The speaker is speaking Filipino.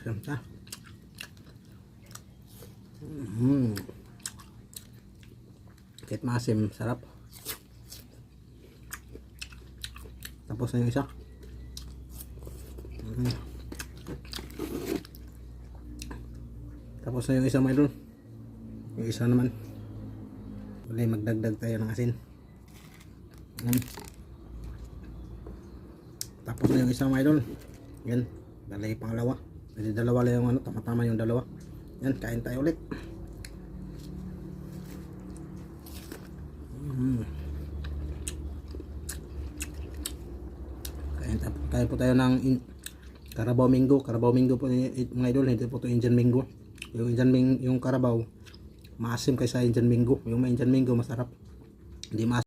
Siyempre. Kahit maasim, sarap. Tapos na yung isa. Tapos na yung isa, mga idol. Yung isa naman. Wala, magdagdag tayo ng asin. Tapos na yung isa, mga idol. Yan, dala yung pangalawa. Kasi dalawa lang yung ano, tama-tama yung dalawa. Yan, kain tayo ulit. Kain po tayo ng Carabao Mango. Carabao Mango po mga idol, hindi po ito Indian Mango. Yung Carabao maasim kaysa Indian Mango. Yung Indian Mango masarap, hindi maasim.